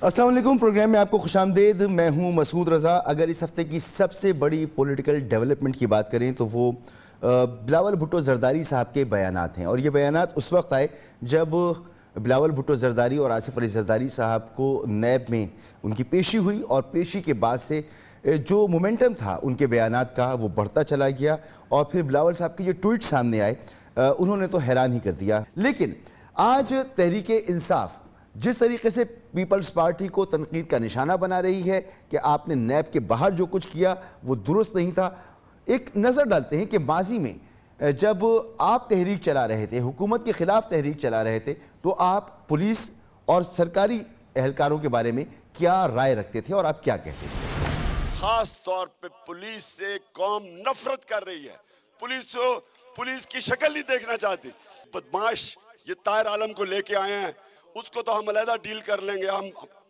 السلام علیکم، پروگرام میں آپ کو خوش آمدید۔ میں ہوں مسعود رضا۔ اگر اس ہفتے کی سب سے بڑی پولیٹیکل ڈیولپمنٹ کی بات کریں تو وہ بلاول بھٹو زرداری صاحب کے بیانات ہیں، اور یہ بیانات اس وقت آئے جب بلاول بھٹو زرداری اور آصف علی زرداری صاحب کو نیب میں ان کی پیشی ہوئی، اور پیشی کے بعد سے جو مومنٹم تھا ان کے بیانات کا وہ بڑھتا چلا گیا، اور پھر بلاول صاحب کے جو ٹویٹ سامنے آئے انہوں نے تو حیران ہی کر دیا۔ لیکن آج تحریک انصاف جس طریقے سے پیپلز پارٹی کو تنقید کا نشانہ بنا رہی ہے کہ آپ نے نیب کے باہر جو کچھ کیا وہ درست نہیں تھا، ایک نظر ڈالتے ہیں کہ ماضی میں جب آپ تحریک چلا رہے تھے، حکومت کے خلاف تحریک چلا رہے تھے، تو آپ پولیس اور سرکاری اہلکاروں کے بارے میں کیا رائے رکھتے تھے اور آپ کیا کہتے تھے؟ خاص طور پہ پولیس سے قوم نفرت کر رہی ہے، پولیس کی شکل نہیں دیکھنا چاہتی۔ بدماش یہ طاہر عالم کو لے کے آئے ہیں، اس کو تو ہم علیحدہ ڈیل کر لیں گے،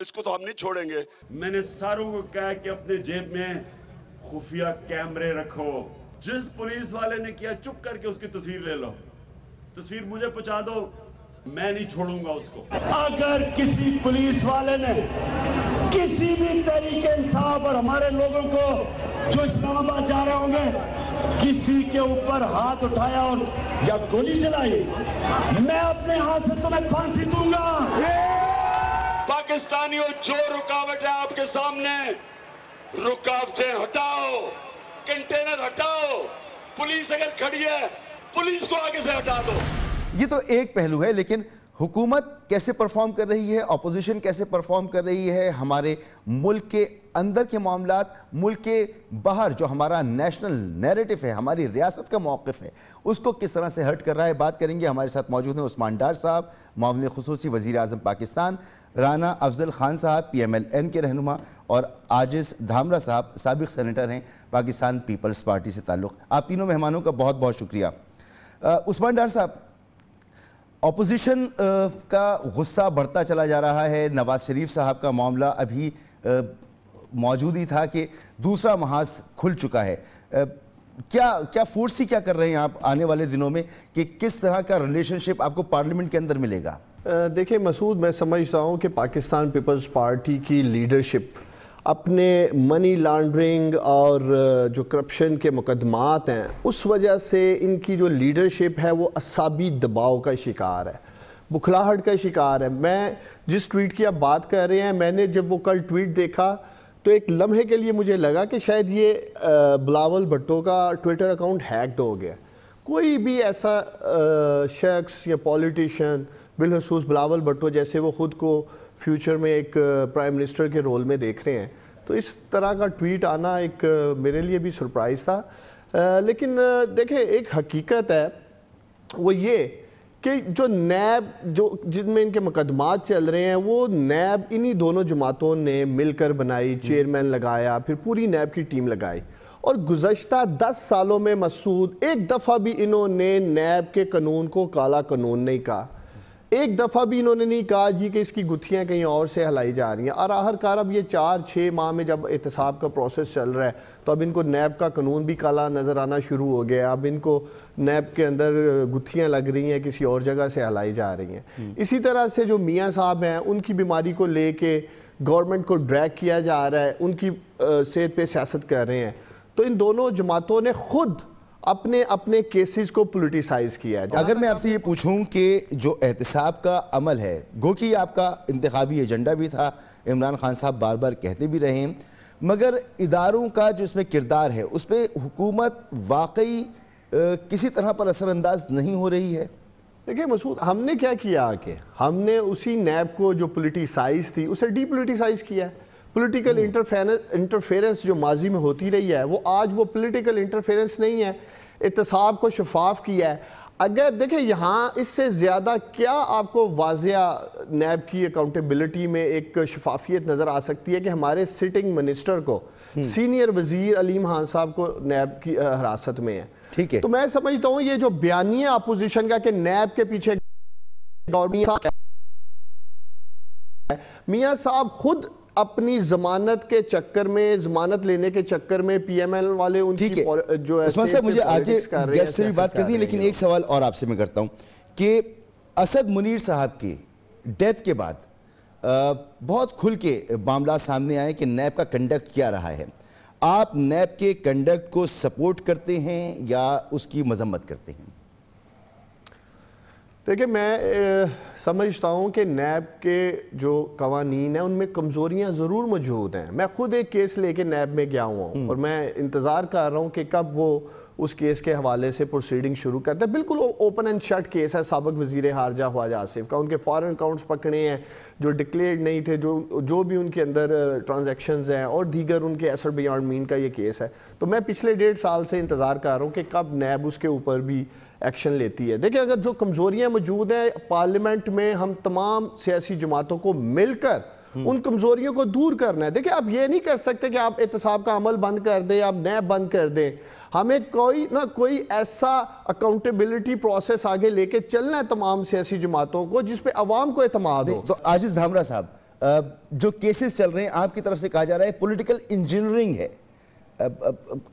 اس کو تو ہم نہیں چھوڑیں گے۔ میں نے ساروں کو کہا کہ اپنے جیب میں خفیہ کیمرے رکھو، جس پولیس والے نے کیا چپ کر کے اس کی تصویر لے لو، تصویر مجھے پہنچا دو، میں نہیں چھوڑوں گا اس کو۔ اگر کسی پولیس والے نے کسی بھی تحریک انصاف اور ہمارے لوگوں کو جو اسلام آباد جا رہے ہوں گے کسی کے اوپر ہاتھ اٹھایا اور یا گولی چلائی، میں اپنے ہاتھ سے تمہیں پھانسی دوں گا۔ پاکستانیوں، جو رکاوٹ ہے آپ کے سامنے، رکاوٹیں ہٹاؤ، کنٹینر ہٹاؤ، پولیس اگر کھڑی ہے پولیس کو آگے سے ہٹا دو۔ یہ تو ایک پہلو ہے، لیکن حکومت کیسے پرفارم کر رہی ہے، اپوزیشن کیسے پرفارم کر رہی ہے، ہمارے ملک کے اندر کے معاملات، ملک کے باہر جو ہمارا نیشنل نیریٹو ہے، ہماری ریاست کا موقف ہے، اس کو کس طرح سے ہرٹ کر رہا ہے، بات کریں گے۔ ہمارے ساتھ موجود ہیں عثمان ڈار صاحب، معاون خصوصی وزیر اعظم پاکستان، رانا افضل خان صاحب پی ایم ایل این کے رہنما، اور عاجز دھامرا صاحب سابق سینیٹر ہیں، پاکستان پیپلز پارٹی سے تعلق۔ آپ تینوں مہمانوں کا بہت بہت شکریہ۔ عثمان ڈار صاحب، اپوزیشن کا غصہ بڑھتا چلا جا رہا ہے۔ نواز شریف صاحب کا معاملہ ابھی موجود ہی تھا کہ دوسرا محاذ کھل چکا ہے۔ کیا فورسی کیا کر رہے ہیں آپ آنے والے دنوں میں کہ کس طرح کا ریلیشن شپ آپ کو پارلیمنٹ کے اندر ملے گا؟ دیکھیں مسعود، میں سمجھتا ہوں کہ پاکستان پیپلز پارٹی کی لیڈرشپ اپنے منی لانڈرنگ اور جو کرپشن کے مقدمات ہیں اس وجہ سے ان کی جو لیڈرشپ ہے وہ اعصابی دباؤ کا شکار ہے، بکھلاہٹ کا شکار ہے۔ میں جس ٹویٹ کی آپ بات کر رہے ہیں، میں نے جب وہ کل ٹویٹ دیکھا تو ایک لمحے کے لیے مجھے لگا کہ شاید یہ بلاول بھٹو کا ٹویٹر اکاؤنٹ ہیکڈ ہو گیا۔ کوئی بھی ایسا شخص یا پولیٹیشین، بالخصوص بلاول بھٹو جیسے وہ خود کو فیوچر میں ایک پرائم منسٹر کے رول میں دیکھ رہے ہیں، تو اس طرح کا ٹویٹ آنا ایک میرے لیے بھی سرپرائز تھا۔ لیکن دیکھیں، ایک حقیقت ہے وہ یہ کہ جو نیب جن میں ان کے مقدمات چل رہے ہیں، وہ نیب انہی دونوں جماعتوں نے مل کر بنائی، چیئرمین لگایا، پھر پوری نیب کی ٹیم لگائی، اور گزشتہ 10 سالوں میں مسعود ایک دفعہ بھی انہوں نے نیب کے قانون کو کالا قانون نہیں کہا، ایک دفعہ بھی انہوں نے نہیں کہا جی کہ اس کی گتھیاں کہیں اور سے ہلائی جا رہی ہیں۔ اور آخرکار اب یہ 4-6 ماہ میں جب احتساب کا پروسیس چل رہا ہے تو اب ان کو نیب کا قانون بھی کالا نظر آنا شروع ہو گیا، اب ان کو نیب کے اندر گتھیاں لگ رہی ہیں، کسی اور جگہ سے ہلائی جا رہی ہیں۔ اسی طرح سے جو میاں صاحب ہیں، ان کی بیماری کو لے کے گورنمنٹ کو ڈریگ کیا جا رہا ہے، ان کی صحت پہ سیاست کر رہے ہیں، تو ان دونوں جماعتوں نے خود اپنے کیسز کو پولیٹیسائز کیا ہے۔ اگر میں آپ سے یہ پوچھوں کہ جو احتساب کا عمل ہے، گو کہ آپ کا انتخابی ایجنڈا بھی تھا، عمران خان صاحب بار بار کہتے بھی رہے ہیں، مگر اداروں کا جو اس میں کردار ہے اس پہ حکومت واقعی کسی طرح پر اثر انداز نہیں ہو رہی ہے؟ دیکھیں مسعود، ہم نے کیا کیا کہ ہم نے اسی نیب کو جو پولیٹیسائز تھی اسے ڈی پولیٹیسائز کیا ہے۔ پولیٹیکل انٹرفیرنس جو ماضی میں ہوتی رہی ہے وہ آج وہ پولیٹیکل انٹرفیرنس نہیں ہے، احتساب کو شفاف کیا ہے۔ اگر دیکھیں یہاں اس سے زیادہ کیا آپ کو واضح نیب کی اکاؤنٹیبلٹی میں ایک شفافیت نظر آ سکتی ہے کہ ہمارے سٹنگ منسٹر کو، سینئر وزیر علیم خان صاحب کو نیب کی حراست میں ہے۔ ٹھیک ہے، تو میں سمجھتا ہوں یہ جو بیانیہ اپوزیشن کا کہ نیب کے پیچھے میاں صاحب خود اپنی ضمانت کے چکر میں، ضمانت لینے کے چکر میں پی ایم ایل والے ان کی جو عثمان صاحب مجھے آگے گیسٹ سے بھی بات کرنی ہے، لیکن ایک سوال اور آپ سے میں کرتا ہوں کہ اسد منیر صاحب کی ڈیتھ کے بعد بہت کھل کے معاملات سامنے آئے کہ نیب کا کنڈکٹ کیا رہا ہے. آپ نیب کے کنڈکٹ کو سپورٹ کرتے ہیں یا اس کی مذمت کرتے ہیں؟ دیکھیں، میں سمجھتا ہوں کہ نیب کے جو قوانین ہیں ان میں کمزوریاں ضرور موجود ہیں. میں خود ایک کیس لے کے نیب میں گیا ہوا ہوں اور میں انتظار کر رہا ہوں کہ کب وہ اس کیس کے حوالے سے پروسیڈنگ شروع کرتا ہے. بالکل اوپن اینڈ شٹ کیس ہے سابق وزیر خارجہ خواجہ آصف کا. ان کے فارن اکاؤنٹس پکڑے ہیں جو ڈکلیئرڈ نہیں تھے, جو بھی ان کے اندر ٹرانزیکشنز ہیں, اور دیگر ان کے ایسٹ بیانڈ مین کا یہ کیس ہے. تو میں پچھلے 1.5 سال سے انتظار کر رہا ہوں کہ کب نیب اس کے اوپر بھی ایکشن لیتی ہے. دیکھیں, اگر جو کمزوریاں موجود ہیں پارلیمنٹ میں, ہم تمام سیاسی جماعتوں کو مل کر ان کمزوریوں کو دور کرنا ہے. دیکھیں, آپ یہ نہیں کر سکتے کہ آپ احتساب کا عمل بند کر دیں, آپ نیب بند کر دیں. ہمیں کوئی نہ کوئی ایسا اکاؤنٹیبلٹی پروسیس آگے لے کے چلنا ہے تمام سیاسی جماعتوں کو جس پہ عوام کو اعتماد ہو. تو عاجز دھامرا صاحب, جو کیسز چل رہے ہیں آپ کی طرف سے کہا جا رہا ہے پولیٹیکل انجینئرنگ ہے,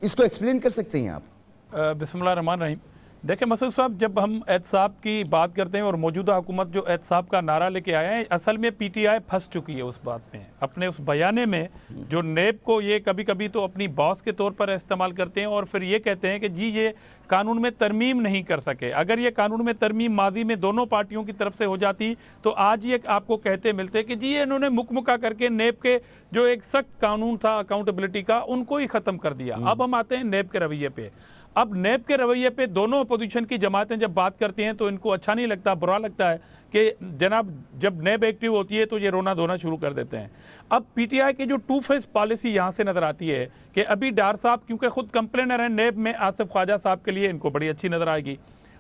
اس کو ایکسپلین کر سکتے ہیں آپ؟ بسم اللہ الرحمن الرحیم. دیکھیں مسعود صاحب, جب ہم احتساب کی بات کرتے ہیں اور موجودہ حکومت جو احتساب کا نعرہ لے کے آئے ہیں, اصل میں پی ٹی آئی پھنس چکی ہے اس بات میں. اپنے اس بیانے میں جو نیب کو یہ کبھی کبھی تو اپنی باس کے طور پر استعمال کرتے ہیں اور پھر یہ کہتے ہیں کہ جی یہ قانون میں ترمیم نہیں کر سکے. اگر یہ قانون میں ترمیم ماضی میں دونوں پارٹیوں کی طرف سے ہو جاتی تو آج یہ آپ کو کہتے ملتے کہ جی انہوں نے مکمکا کر کے نیب کے جو ایک سخت قانون تھا اکاؤنٹیبلٹی کا, ان کو ہی ختم کر دیا. اب ہم آتے ہیں نیب کے رویے پہ. اب نیب کے رویے پہ دونوں اپوزیشن کی جماعتیں جب بات کرتی ہیں تو ان کو اچھا نہیں لگتا, برا لگتا ہے کہ جناب جب نیب ایکٹیو ہوتی ہے تو یہ رونا دھونا شروع کر دیتے ہیں. اب پی ٹی آئی کی جو 2 فیس پالیسی یہاں سے نظر آتی ہے کہ ابھی ڈار صاحب کیونکہ خود کمپلینر ہیں نیب میں, آصف خواجہ صاحب کے لیے ان کو بڑی اچھی نظر آئے گی,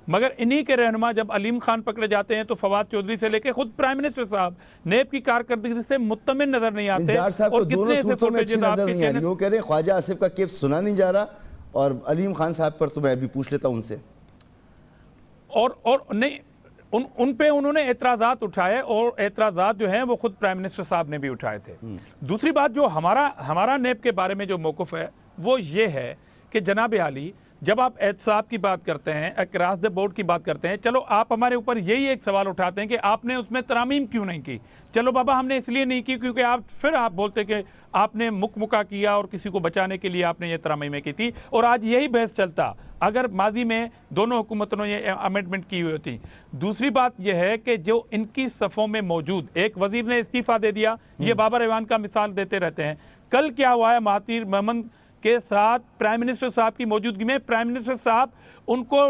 مگر انہی کے رہنما جب علیم خان پکڑے جاتے ہیں تو فواد چودھری سے لے کے خود پرائم منسٹر صاحب نیب کی کارکردگی سے مطمئن نظر نہیں آتے. ڈار صاحب کو دونوں صورتوں میں اچھی نظر نہیں آ رہی. وہ کہہ رہے ہیں خواجہ آصف کا کیس سنا نہیں جا رہا, اور علیم خان صاحب پر تو میں ابھی پوچھ لیتا ہوں ان سے. اور نہیں, ان پہ انہوں نے اعتراضات اٹھائے, اور اعتراضات جو ہیں وہ خود پرائم منسٹر صاحب نے بھی اٹھائے تھے. دوسری بات جو ہمارا نیب کے بارے میں جو موقف ہے وہ یہ ہے کہ جناب عالی, جب آپ احتساب کی بات کرتے ہیں, اکراس دی بورڈ کی بات کرتے ہیں, چلو آپ ہمارے اوپر یہی ایک سوال اٹھاتے ہیں کہ آپ نے اس میں ترامیم کیوں نہیں کی. چلو بابا, ہم نے اس لیے نہیں کی کیونکہ آپ بولتے کہ آپ نے مکمکا کیا اور کسی کو بچانے کے لیے آپ نے یہ ترامیمیں کی تھی, اور آج یہی بحث چلتا اگر ماضی میں دونوں حکومتوں نے یہ امینڈمنٹ کی ہوئی ہوتی. دوسری بات یہ ہے کہ جو ان کی صفوں میں موجود ایک وزیر نے استعفیٰ دے دیا, یہ بابر ایوان کا مثال دیتے رہتے ہیں. کل کیا ہوا ہے مہاتیر محمد کے ساتھ پرائم منسٹر صاحب کی موجودگی میں, پرائم منسٹر صاحب ان کو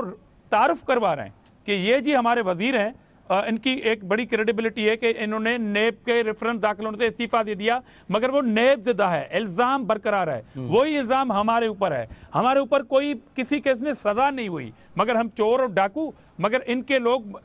تعارف کروا رہے ہیں کہ یہ جی ہمارے وزیر ہیں. ان کی ایک بڑی کریڈیبلٹی ہے کہ انہوں نے نیب کے ریفرنس داخل ہونے سے استعفیٰ دے دیا, مگر وہ نیب زدہ ہے, الزام برقرار ہے. وہی الزام ہمارے اوپر ہے. ہمارے اوپر کوئی کسی کیس میں سزا نہیں ہوئی, مگر ہم چور اور ڈاکو, مگر ان کے لوگ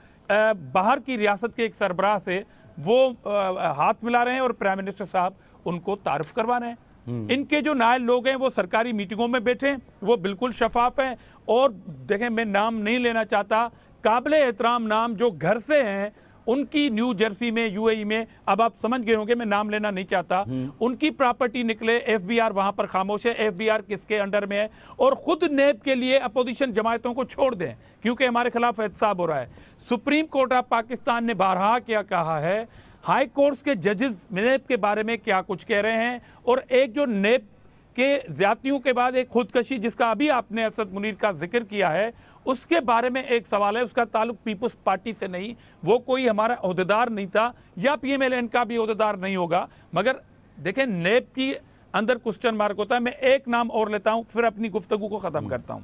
باہر کی ریاست کے ایک سربراہ سے وہ ہاتھ ملا رہے ہیں اور پرائم منسٹر صاحب ان کو تعارف کروا رہے ہیں. ان کے جو نائل لوگ ہیں وہ سرکاری میٹنگوں میں بیٹھے ہیں, وہ بالکل شفاف ہیں. اور دیکھیں, میں نام نہیں لینا چاہتا, قابل احترام نام جو گھر سے ہیں ان کی نیو جرسی میں, یو اے ای میں, اب آپ سمجھ گئے ہوں گے, میں نام لینا نہیں چاہتا, ان کی پراپرٹی نکلے, ایف بی آر وہاں پر خاموش ہے, ایف بی آر کس کے انڈر میں ہے, اور خود نیب کے لیے اپوزیشن جماعتوں کو چھوڑ دیں کیونکہ ہمارے خلاف احتساب ہو رہا ہے. سپریم کورٹ آف پاکستان نے بارہا کیا کہا ہے, ہائی کورٹس کے ججز نیب کے بارے میں کیا کچھ کہہ رہے ہیں, اور ایک جو نیب کے زیادتیوں کے بعد ایک خودکشی جس کا ابھی آپ نے اسد منیر کا ذکر کیا ہے, اس کے بارے میں ایک سوال ہے. اس کا تعلق پیپلز پارٹی سے نہیں, وہ کوئی ہمارا عہدیدار نہیں تھا, یا پی ایم ایل این کا بھی عہدیدار نہیں ہوگا. مگر دیکھیں, نیب کی اندر کوسچن مارک ہوتا ہے. میں ایک نام اور لیتا ہوں پھر اپنی گفتگو کو ختم کرتا ہوں.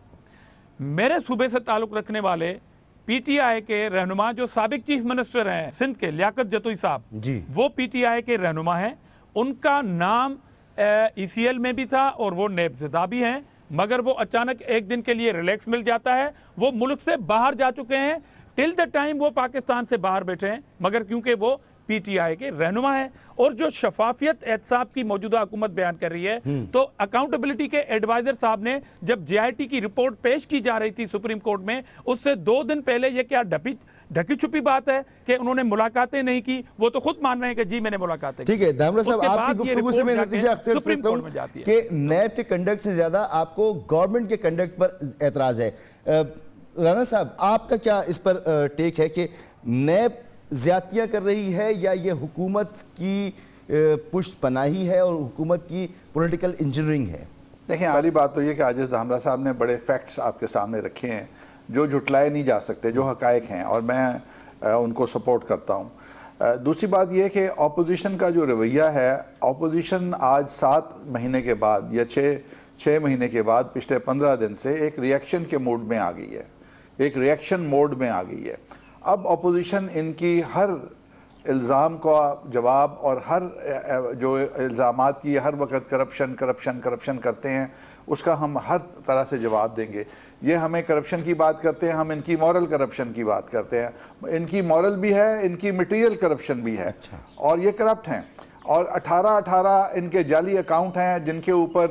میرے صوبے سے تعلق رکھنے والے پی ٹی آئی کے رہنما جو سابق چیف منسٹر ہیں سندھ کے, لیاقت جتوئی صاحب, وہ پی ٹی آئی کے رہنما ہیں. ان کا نام ای سی ایل میں بھی تھا اور وہ نیب زدہ بھی ہیں, مگر وہ اچانک ایک دن کے لیے ریلیکس مل جاتا ہے. وہ ملک سے باہر جا چکے ہیں, ٹل دا ٹائم وہ پاکستان سے باہر بیٹھے ہیں, مگر کیونکہ وہ پی ٹی آئی کے رہنما ہیں. اور جو شفافیت احتساب کی موجودہ حکومت بیان کر رہی ہے, تو اکاؤنٹیبلٹی کے ایڈوائزر صاحب نے جب جے آئی ٹی کی رپورٹ پیش کی جا رہی تھی سپریم کورٹ میں, اس سے 2 دن پہلے یہ کیا ڈھکی چھپی بات ہے کہ انہوں نے ملاقاتیں نہیں کی. وہ تو خود مان رہے ہیں کہ جی میں نے ملاتیں کی. ٹھیک ہے دھامرا صاحب, آپ کی گفتگو سے میں نتیجہ اختصار کرتا ہوں کہ نیب کے کنڈکٹ سے زیادہ آپ کو گورنمنٹ کے کنڈکٹ پر اعتراض ہے. رانا صاحب, آپ کا کیا اس پر ٹیک ہے کہ نیب زیادتیاں کر رہی ہے یا یہ حکومت کی پشت پناہی ہے اور حکومت کی پولیٹیکل انجینئرنگ ہے؟ دیکھیں، پہلی بات تو یہ کہ عاجز دھامرا صاحب نے بڑے فیکٹس آپ کے سامنے رکھے ہیں جو جھٹلائے نہیں جا سکتے، جو حقائق ہیں، اور میں ان کو سپورٹ کرتا ہوں۔ دوسری بات یہ کہ اپوزیشن کا جو رویہ ہے، اپوزیشن آج 7 مہینے کے بعد یا 6 مہینے کے بعد پچھلے 15 دن سے ایک ریئیکشن کے موڈ میں آ گئی ہے، ایک ریئیکشن موڈ میں آ گئی ہے۔ اب اپوزیشن ان کی ہر الزام کا جواب اور ہر جو الزامات کی ہر وقت کرپشن کرتے ہیں، اس کا ہم ہر طرح سے جواب دیں گے۔ یہ ہمیں کرپشن کی بات کرتے ہیں، ہم ان کی مورل کرپشن کی بات کرتے ہیں۔ ان کی مورل بھی ہے، ان کی مٹیریل کرپشن بھی ہے، اور یہ کرپٹ ہیں۔ اور 18 ان کے جعلی اکاؤنٹ ہیں جن کے اوپر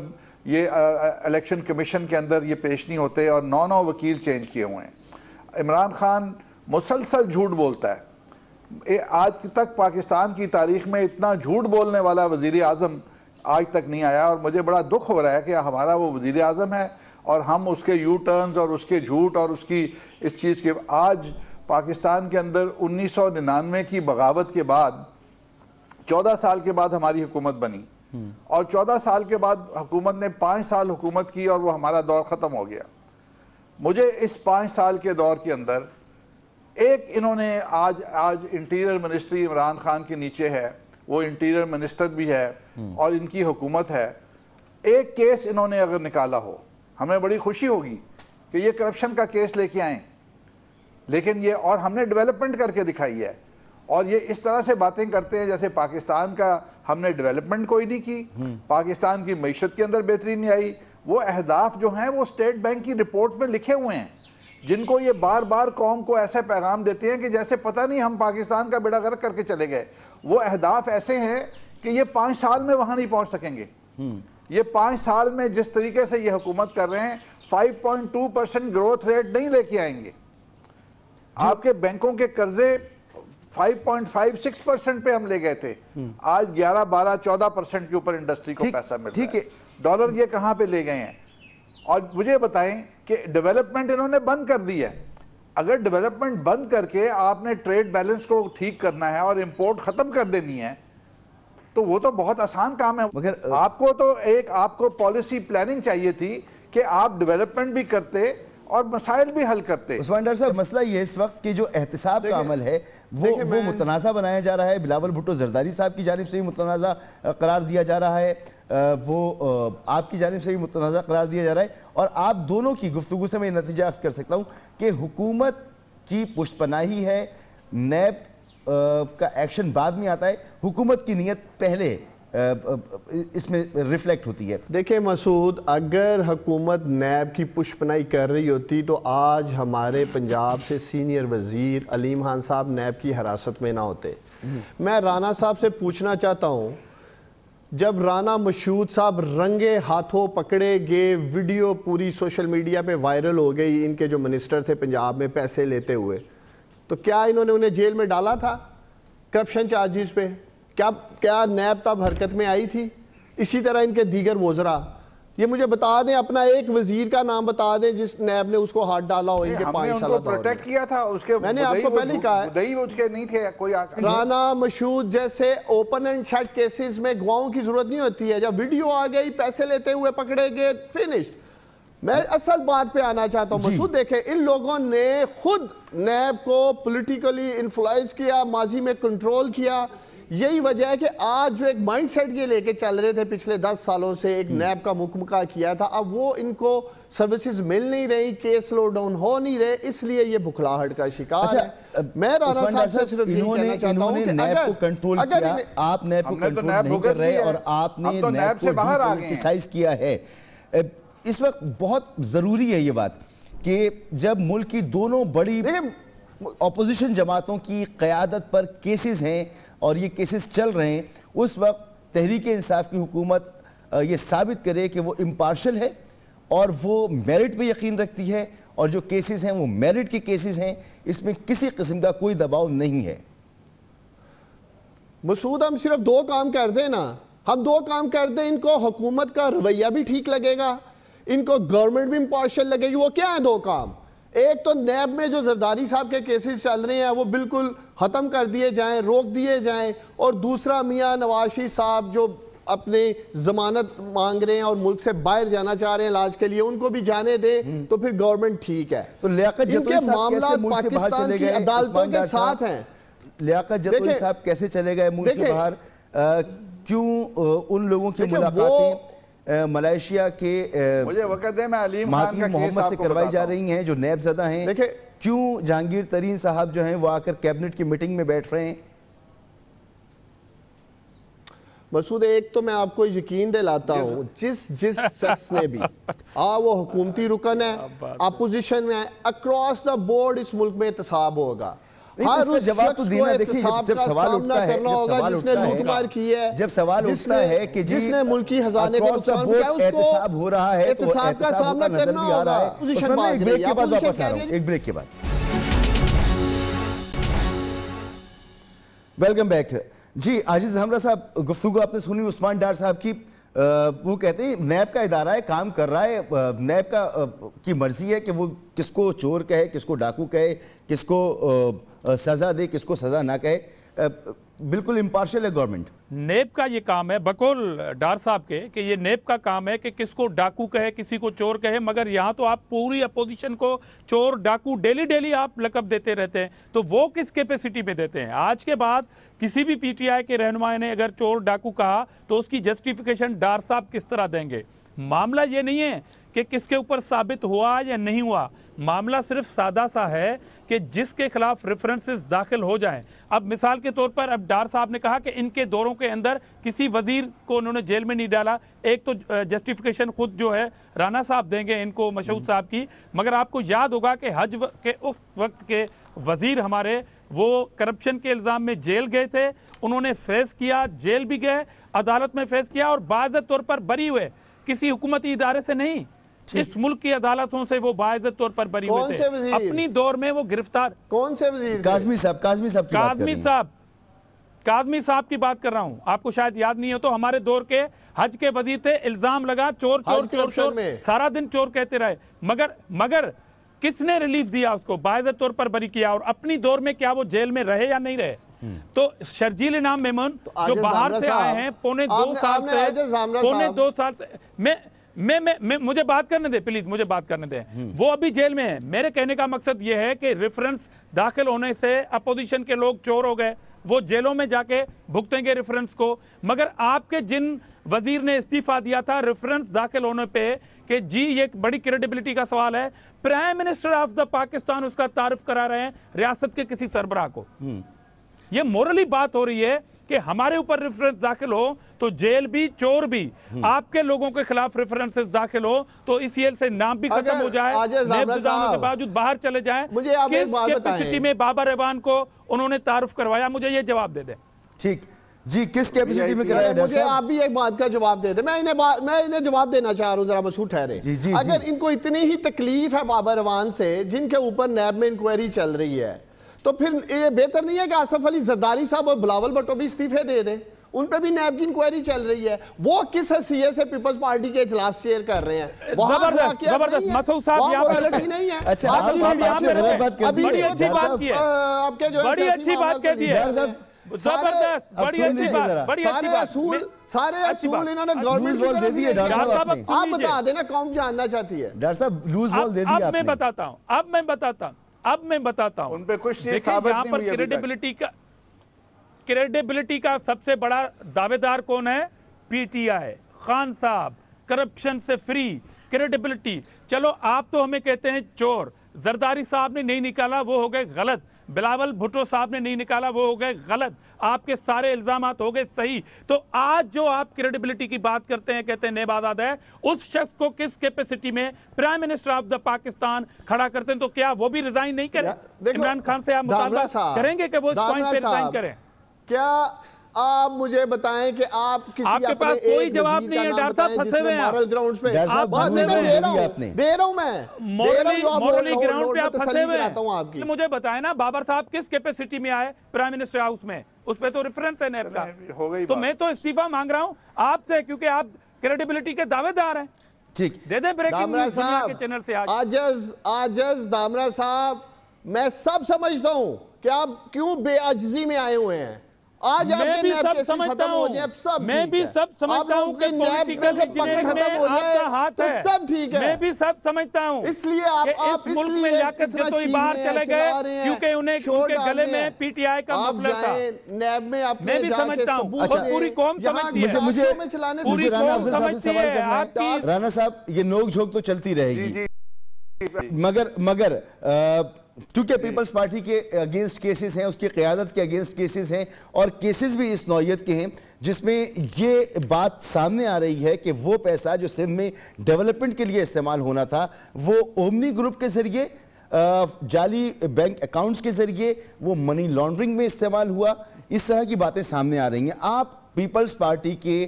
یہ الیکشن کمیشن کے اندر یہ پیش نہیں ہوتے، اور 9 وکیل چینج کیے ہوئے ہیں۔ عمران خان مسلسل جھوٹ بولتا ہے۔ آج تک پاکستان کی تاریخ میں اتنا جھوٹ بولنے والا وزیر اعظم آج تک نہیں آیا، اور مجھے بڑا دکھ ہو رہا ہے کہ ہمارا وہ وزیر اعظم ہے اور ہم اس کے یو ٹرنز اور اس کے جھوٹ اور اس کی اس چیز کے آج پاکستان کے اندر 1999 کی بغاوت کے بعد 14 سال کے بعد ہماری حکومت بنی، اور 14 سال کے بعد حکومت نے 5 سال حکومت کی اور وہ ہمارا دور ختم ہو گیا۔ مجھے اس 5 سال کے دور کے اندر ایک انہوں نے آج انٹیریئر منسٹری عمران خان کے نیچے ہے، وہ انٹیریئر منسٹر بھی ہے اور ان کی حکومت ہے، ایک کیس انہوں نے اگر نکالا ہو، ہمیں بڑی خوشی ہوگی کہ یہ کرپشن کا کیس لے کے آئیں، لیکن یہ اور ہم نے ڈیولپمنٹ کر کے دکھائی ہے، اور یہ اس طرح سے باتیں کرتے ہیں جیسے پاکستان کا ہم نے ڈیولپمنٹ کوئی نہیں کی، پاکستان کی معیشت کے اندر بہتری نہیں آئی۔ وہ اہداف جو ہیں وہ اسٹیٹ بینک کی رپورٹ میں لکھے ہوئے ہیں، جن کو یہ بار بار قوم کو ایسے پیغام دیتے ہیں کہ جیسے پتہ نہیں ہم پاکستان کا بیڑا غرق کر کے چلے گئے۔ وہ اہداف ایسے ہیں کہ یہ 5 سال میں وہاں نہیں پہنچ سکیں گے۔ یہ 5 سال میں جس طریقے سے یہ حکومت کر رہے ہیں 5.2% گروتھ ریٹ نہیں لے کے آئیں گے۔ آپ کے بینکوں کے قرضے 5.56% پہ ہم لے گئے تھے، آج 11, 12, 14% کے اوپر انڈسٹری کو پیسہ مل رہا ہے۔ ڈالر یہ کہاں پہ لے گئے ہیں؟ اور مجھے بتائیں کہ ڈیولپمنٹ انہوں نے بند کر دی ہے۔ اگر ڈیولپمنٹ بند کر کے آپ نے ٹریڈ بیلنس کو ٹھیک کرنا ہے اور امپورٹ ختم کر دینی ہے تو وہ تو بہت آسان کام ہے۔ مگر آپ کو تو آپ کو پالیسی پلاننگ چاہیے تھی کہ آپ ڈیولپمنٹ بھی کرتے اور مسائل بھی حل کرتے۔ عثمان ڈار صاحب، مسئلہ یہ ہے اس وقت کہ جو احتساب کا عمل ہے وہ متنازع بنایا جا رہا ہے، بلاول بھٹو زرداری صاحب کی جانب سے بھی متنازع قرار دیا جا رہا ہے، وہ آپ کی جانب سے بھی متنازع قرار دیا جا رہا ہے، اور آپ دونوں کی گفتگو سے میں یہ نتیجہ اخذ کر سکتا ہوں کہ حکومت کی پشت پناہی ہے، نیب کا ایکشن بعد میں آتا ہے، حکومت کی نیت پہلے اس میں ریفلیکٹ ہوتی ہے۔ دیکھیں مسعود، اگر حکومت نیب کی پشت پناہی کر رہی ہوتی تو آج ہمارے پنجاب سے سینئر وزیر علیم خان صاحب نیب کی حراست میں نہ ہوتے۔ میں رانا صاحب سے پوچھنا چاہتا ہوں، جب رانا مشہود صاحب رنگے ہاتھوں پکڑے گئے، ویڈیو پوری سوشل میڈیا پہ وائرل ہو گئی ان کے جو منسٹر تھے پنجاب میں پیسے لیتے ہوئے، تو کیا انہوں نے انہیں جیل میں ڈالا تھا کرپشن چارجز پہ؟ کیا نیب تب حرکت میں آئی تھی؟ اسی طرح ان کے دیگر وزراء، یہ مجھے بتا دیں اپنا ایک وزیر کا نام بتا دیں جس نیب نے اس کو ہاتھ ڈالا ہو ان کے 5 سالہ دور میں۔ پروٹیکٹ کیا تھا اس کے، میں نے آپ کو پہلے کہا ہے، رانا مشہود جیسے اوپن اینڈ شٹ کیسز میں گواہوں کی ضرورت نہیں ہوتی ہے، جب ویڈیو آ گئی پیسے لیتے ہوئے پکڑے گئے، فنش۔ میں اصل بات پہ آنا چاہتا ہوں مسعود، دیکھیں ان لوگوں نے خود نیب کو پولیٹیکلی انفلوئنس کیا، ماضی میں کنٹرول کیا۔ یہی وجہ ہے کہ آج جو ایک مائنڈ سیٹ یہ لے کے چل رہے تھے پچھلے 10 سالوں سے، ایک نیب کا مکمکہ کیا تھا، اب وہ ان کو سروسز مل نہیں رہی، کیس سلو ڈاؤن ہو نہیں رہے، اس لیے یہ بھکلاہٹ کا شکار ہے۔ میں رانا صاحب سے صرف یہی کہنا چاہتا ہوں کہ نیب کو کنٹرول کیا، آپ نیب کو کنٹرول نہیں کر رہے، اور آپ نے نیب کو پولیٹیسائز کیا ہے۔ اس وقت بہت ضروری ہے یہ بات کہ جب ملک کی دونوں بڑی اپوزیشن جماعتوں کی قیادت پر کیسز ہیں اور یہ کیسز چل رہے ہیں، اس وقت تحریک انصاف کی حکومت یہ ثابت کرے کہ وہ امپارشل ہے اور وہ میرٹ پہ یقین رکھتی ہے، اور جو کیسز ہیں وہ میرٹ کے کیسز ہیں، اس میں کسی قسم کا کوئی دباؤ نہیں ہے۔ مسعود ہم صرف 2 کام کر دیں نا، ہم 2 کام کر دیں، ان کو حکومت کا رویہ بھی ٹھیک لگے گا، ان کو گورنمنٹ بھی امپارشل لگے گی۔ وہ کیا ہیں 2 کام؟ ایک تو نیب میں جو زرداری صاحب کے کیسز چل رہے ہیں وہ بالکل ختم کر دیے جائیں، روک دیے جائیں، اور دوسرا میاں نواز شریف صاحب جو اپنے ضمانت مانگ رہے ہیں اور ملک سے باہر جانا چاہ رہے ہیں علاج کے لیے، ان کو بھی جانے دیں تو پھر گورنمنٹ ٹھیک ہے. تو لیاقت جتوئی صاحب کیسے ملک سے باہر چلے گئے؟ عدالتوں کے ساتھ ہیں. لیاقت جتوئی صاحب کیسے چلے گئے ملک سے باہر؟ کیوں ان لوگوں کی ملاقاتیں ملائیشیا کے مجھے وقت ہے، میں علیم خان مہاتیر کا کیس محمد آپ سے کو کروائی بتاتا جا ہوں. رہی ہیں جو نیب زدہ ہیں؟ کیوں جہانگیر ترین صاحب جو ہیں وہ آ کر کیبنٹ کی میٹنگ میں بیٹھ رہے ہیں؟ مسعود، ایک تو میں آپ کو یقین دلاتا ہوں، جس شخص نے بھی وہ حکومتی رکن ہے، اپوزیشن ہے، اکراس دا بورڈ اس ملک میں احتساب ہوگا. ہر اس شخص کو احتساب کا سامنا کرنا ہوگا جس نے لوٹ مار کی ہے، جب سوال اٹھتا ہے کہ جس نے ملکی خزانے کو نقصان پہنچایا، اس کو احتساب ہو رہا ہے تو احتساب کا سامنا کرنا ہوگا. اپوزیشن ایک بریک کے بعد واپس آ رہا ہوں، ایک بریک کے بعد. Welcome back. جی عاجز ہمراہ صاحب، گفتگو آپ نے سنی عثمان ڈار صاحب کی. وہ کہتے ہیں نیب کا ادارہ ہے، کام کر رہا ہے، نیب کی مرضی ہے کہ وہ کس کو چور کہے، کس کو ڈاکو کہے، کس کو سزا دے، کس کو سزا نہ کہے. بالکل امپارشل ہے گورنمنٹ. نیب کا یہ کام ہے بقول ڈار صاحب کے کہ یہ نیب کا کام ہے کہ کس کو ڈاکو کہے، کسی کو چور کہے، مگر یہاں تو آپ پوری اپوزیشن کو چور ڈاکو ڈیلی آپ لقب دیتے رہتے ہیں. تو وہ کس کیپیسٹی پہ دیتے ہیں؟ آج کے بعد کسی بھی پی ٹی آئی کے رہنمائی نے اگر چور ڈاکو کہا تو اس کی جسٹیفیکیشن ڈار صاحب کس طرح دیں گے؟ معاملہ یہ نہیں ہے کہ کس کے اوپر ثابت ہوا یا نہیں ہوا، معاملہ صرف سادہ سا ہے کہ جس کے خلاف ریفرنسز داخل ہو جائیں. اب مثال کے طور پر اب ڈار صاحب نے کہا کہ ان کے دوروں کے اندر کسی وزیر کو انہوں نے جیل میں نہیں ڈالا. ایک تو جسٹیفیکیشن خود جو ہے رانا صاحب دیں گے ان کو، مشہود صاحب کی. مگر آپ کو یاد ہوگا کہ حج کے اس وقت کے وزیر ہمارے وہ کرپشن کے الزام میں جیل گئے تھے، انہوں نے فیس کیا، جیل بھی گئے، عدالت میں فیس کیا اور باعزت طور پر بری ہوئے، کسی حکومتی ادارے سے نہیں، اس ملک کی عدالتوں سے وہ باعزت طور پر بری ہوئے تھے. اپنی دور میں وہ گرفتار. کون سے وزیر؟ کاظمی صاحب کاظمی صاحب کی بات کر رہا ہوں. آپ کو شاید یاد نہیں ہو تو ہمارے دور کے حج کے وزیر تھے، الزام لگا چور سارا دن چور کہتے رہے، مگر کس نے ریلیف دیا اس کو؟ باعزت طور پر بری کیا. اور اپنی دور میں کیا وہ جیل میں رہے یا نہیں رہے؟ تو شرجیل انعام میمن جو باہر سے آئے ہیں پونے دو سال سے مجھے بات کرنے دیں پلیز، مجھے بات کرنے دیں. وہ ابھی جیل میں ہیں. میرے کہنے کا مقصد یہ ہے کہ ریفرنس داخل ہونے سے اپوزیشن کے لوگ چور ہو گئے، وہ جیلوں میں جا کے بھگتیں گے ریفرنس کو. مگر آپ کے جن وزیر نے استعفیٰ دیا تھا ریفرنس داخل ہونے پہ کہ جی یہ ایک بڑی کریڈیبلٹی کا سوال ہے، prime minister of the Pakistan اس کا تعارف کرا رہے ہیں ریاست کے کسی سربراہ کو. یہ مورلی بات ہو رہی ہے کہ ہمارے اوپر ریفرنس داخل ہو تو جیل بھی چور بھی، آپ کے لوگوں کے خلاف ریفرنسز داخل ہو تو اس ایل سے نام بھی ختم ہو جائے، نیب نظاموں کے باوجود باہر چلے جائیں. کس کیپیسٹی میں بابر ایوان کو انہوں نے تعارف کروایا؟ مجھے یہ جواب دے دیں. ٹھیک جی، کس کیپیسٹی میں کرایا؟ مجھے آپ بھی ایک بات کا جواب دے دیں. میں انہیں جواب دینا چاہ رہا ہوں، ذرا مسعود ٹھہرے. اگر ان کو اتنی ہی تکلیف ہے بابر ایوان سے جن کے اوپر نیب میں انکوائری چل رہی ہے، تو پھر یہ بہتر نہیں ہے کہ آصف علی زرداری صاحب اور بلاول بھٹو بھی استعفے دے دیں؟ ان پہ بھی نیب کی انکوائری چل رہی ہے. وہ کس حیثیت سے پیپلز پارٹی کے اجلاس چیئر کر رہے ہیں؟ زبردست. مسعود صاحب یہاں پر نہیں ہے. بڑی اچھی بات کی ہے، بڑی اچھی بات کہہ دی ہے. زبردست، بڑی اچھی بات، بڑی اچھی بات. سارے اصول انہوں نے گورنمنٹ کی طرف دیے. آپ بتا دینا قوم جاننا چاہتی ہے. ڈاکٹر صاحب لوز بال دے دی آپ نے. اب میں بتاتا ہوں ان پہ کچھ نہیں ثابت نہیں ہوئی. کریڈیبلٹی کا سب سے بڑا دعوے دار کون ہے؟ پی ٹی آئی، خان صاحب، کرپشن سے فری، کریڈیبلٹی. چلو آپ تو ہمیں کہتے ہیں چور، زرداری صاحب نے نہیں نکالا وہ ہو گئے غلط، بلاول بھٹو صاحب نے نہیں نکالا وہ ہو گئے غلط، آپ کے سارے الزامات ہو گئے صحیح. تو آج جو آپ کریڈیبلٹی کی بات کرتے ہیں، کہتے ہیں نیب آزاد ہے، اس شخص کو کس کیپیسٹی میں prime minister of the Pakistan کھڑا کرتے ہیں؟ تو کیا وہ بھی ریزائن نہیں کریں؟ عمران خان سے آپ مطالبہ کریں گے کہ وہ اس پوائنٹ پہ ریزائن کریں؟ کیا آپ مجھے بتائیں کہ آپ کسی آپ کے پاس کوئی جواب نہیں ہے. ڈاکٹر صاحب پھنسے ہوئے ہیں، مورل گراؤنڈز پہ دے رہا ہوں میں مورلی گراؤنڈ پہ آپ پھنسے ہوئے ہیں. مجھے بتائیں نا بابر صاحب کس کیپیسٹی میں آئے پرائم منسٹر ہاؤس میں؟ اس پہ تو ریفرنس ہے نیب کا. تو میں تو استعفیٰ مانگ رہا ہوں آپ سے کیونکہ آپ کریڈیبلٹی کے دعوے دار ہیں. ٹھیک دے دیں بریکنگ دامرا نیوز دنیا کے صاحب چینل سے آج آجز دامرا صاحب میں سب سمجھتا ہوں کہ آپ کیوں بے عجزی میں آئے ہوئے ہیں. آج آپ میں کے بھی نیب سب کیسز سمجھتا ختم ہو جائیں اب سب ہوں میں بھی سب سمجھتا ہوں کہ پولیٹیکل انجینئرنگ میں آپ کا ہاتھ ہے. سب ٹھیک ہے. میں بھی سب سمجھتا ہوں اس لیے آپ کہ اس ملک میں لیاقت جتوئی باہر چلے گئے کیونکہ انہیں ان کے گلے میں پی ٹی آئی کا مسئلہ تھا. نیب میں آپ میں بھی سمجھتا ہوں اور پوری قوم سمجھتی ہے. پوری قوم سمجھتی ہے. آپ کی رانا صاحب یہ نوک جھوک تو چلتی رہے گی مگر کیونکہ پیپلز پارٹی کے اگینسٹ کیسز ہیں, اس کی قیادت کے اگینسٹ کیسز ہیں اور کیسز بھی اس نوعیت کے ہیں جس میں یہ بات سامنے آ رہی ہے کہ وہ پیسہ جو سندھ میں ڈیولپمنٹ کے لیے استعمال ہونا تھا وہ اومنی گروپ کے ذریعے, جعلی بینک اکاؤنٹس کے ذریعے, وہ منی لانڈرنگ میں استعمال ہوا. اس طرح کی باتیں سامنے آ رہی ہیں. آپ پیپلز پارٹی کے